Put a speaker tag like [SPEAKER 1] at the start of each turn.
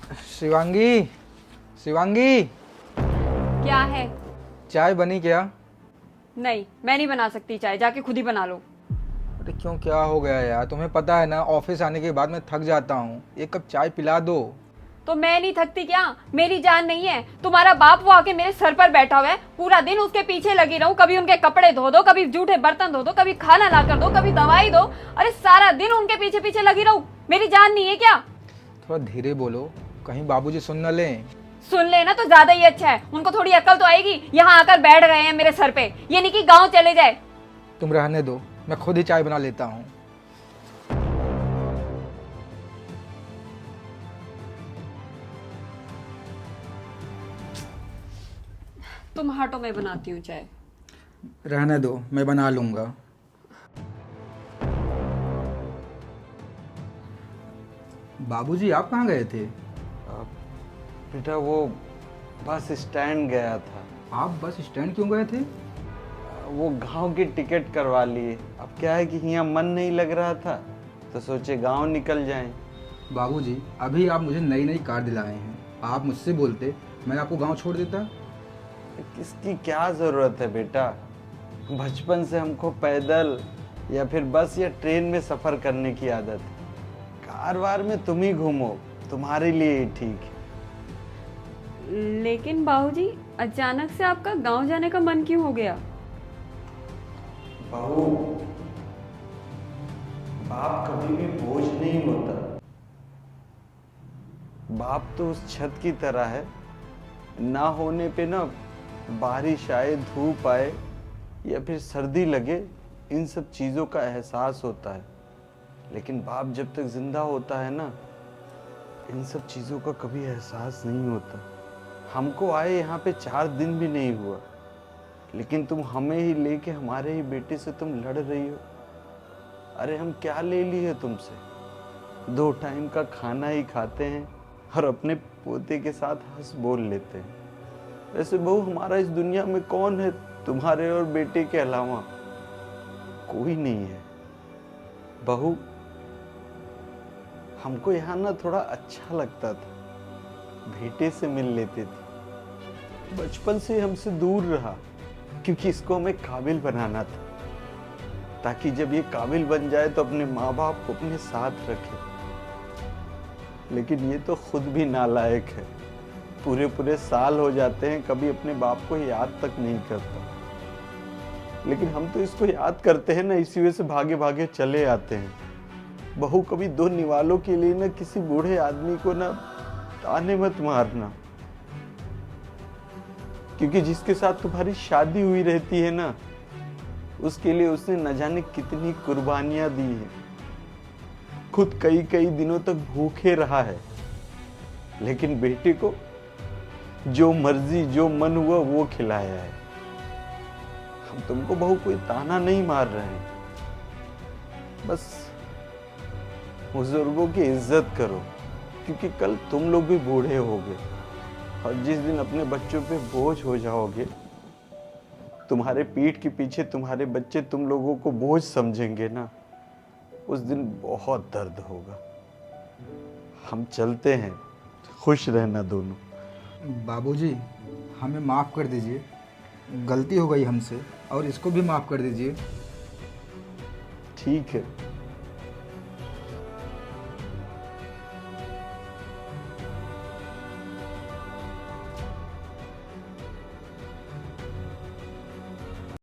[SPEAKER 1] शिवांगी, शिवांगी,
[SPEAKER 2] क्या है?
[SPEAKER 1] चाय बनी क्या?
[SPEAKER 2] नहीं, मैं नहीं बना सकती चाय, जाके खुद ही बना लो।
[SPEAKER 1] अरे क्यों, क्या हो गया यार? तुम्हें पता है ना, ऑफिस आने के बाद मैं थक जाता हूँ। एक कप चाय पिला दो।
[SPEAKER 2] तो मैं नहीं थकती क्या? मेरी जान नहीं है? तुम्हारा बाप वो आके मेरे सर पर बैठा हुआ है, पूरा दिन उसके पीछे लगी रहूं, कभी उनके कपड़े धो दो, कभी जूठे बर्तन धो दो, कभी खाना ला कर दो, कभी दवाई दो। अरे सारा दिन उनके पीछे पीछे लगी रहूं, मेरी जान नहीं है क्या?
[SPEAKER 1] थोड़ा धीरे बोलो, कहीं बाबूजी सुन न लें।
[SPEAKER 2] सुन लेना तो ज्यादा ही अच्छा है, उनको थोड़ी अकल तो आएगी। यहाँ आकर बैठ गए हैं मेरे सर पे, ये नहीं कि गाँव चले जाए।
[SPEAKER 1] तुम रहने दो, मैं खुद ही चाय बना लेता हूँ।
[SPEAKER 2] तुम हटो, मैं बनाती हूँ चाय।
[SPEAKER 1] रहने दो, मैं बना लूँगा। बाबूजी, आप कहाँ गए थे?
[SPEAKER 3] बेटा वो बस स्टैंड गया था।
[SPEAKER 1] आप बस स्टैंड क्यों गए थे?
[SPEAKER 3] वो गांव की टिकट करवा लिए। अब क्या है कि यहाँ मन नहीं लग रहा था तो सोचे गांव निकल जाएं।
[SPEAKER 1] बाबूजी, अभी आप मुझे नई नई कार दिलाए हैं। आप मुझसे बोलते, मैं आपको गांव छोड़ देता।
[SPEAKER 3] किसकी क्या ज़रूरत है बेटा? बचपन से हमको पैदल या फिर बस या ट्रेन में सफ़र करने की आदत है। कार वार में तुम ही घूमो, तुम्हारे लिए ही ठीक है।
[SPEAKER 2] लेकिन बाबूजी, अचानक से आपका गांव जाने का मन क्यों हो गया?
[SPEAKER 3] बहू, बाप कभी भी बोझ नहीं होता। बाप तो उस छत की तरह है, ना होने पे ना बारिश आए, धूप आए या फिर सर्दी लगे, इन सब चीज़ों का एहसास होता है। लेकिन बाप जब तक जिंदा होता है ना, इन सब चीज़ों का कभी एहसास नहीं होता। हमको आए यहाँ पे 4 दिन भी नहीं हुआ, लेकिन तुम हमें ही लेके हमारे ही बेटे से तुम लड़ रही हो। अरे हम क्या ले लिए तुमसे? 2 टाइम का खाना ही खाते हैं और अपने पोते के साथ हंस बोल लेते हैं। वैसे बहू, हमारा इस दुनिया में कौन है? तुम्हारे और बेटे के अलावा कोई नहीं है। बहू, हमको यहाँ ना थोड़ा अच्छा लगता था, बेटे से मिल लेते थे। बचपन से हमसे दूर रहा क्योंकि इसको हमें काबिल बनाना था, ताकि जब ये काबिल बन जाए तो अपने माँ बाप को अपने साथ रखे। लेकिन ये तो खुद भी नालायक है, पूरे पूरे साल हो जाते हैं कभी अपने बाप को याद तक नहीं करता। लेकिन हम तो इसको याद करते हैं ना, इसी वजह से भागे भागे चले आते हैं। बहू, कभी 2 निवालों के लिए ना किसी बूढ़े आदमी को ना ताने मत मारना, क्योंकि जिसके साथ तुम्हारी शादी हुई रहती है ना, उसके लिए उसने न जाने कितनी कुर्बानियां दी है। खुद कई कई दिनों तक भूखे रहा है, लेकिन बेटे को जो मर्जी जो मन हुआ वो खिलाया है। हम तुमको बहू कोई ताना नहीं मार रहे हैं, बस बुजुर्गों की इज्जत करो, क्योंकि कल तुम लोग भी बूढ़े होगे और जिस दिन अपने बच्चों पे बोझ हो जाओगे, तुम्हारे पीठ के पीछे तुम्हारे बच्चे तुम लोगों को बोझ समझेंगे ना, उस दिन बहुत दर्द होगा। हम चलते हैं, खुश रहना दोनों।
[SPEAKER 1] बाबूजी, हमें माफ़ कर दीजिए, गलती हो गई हमसे, और इसको भी माफ़ कर दीजिए।
[SPEAKER 3] ठीक है।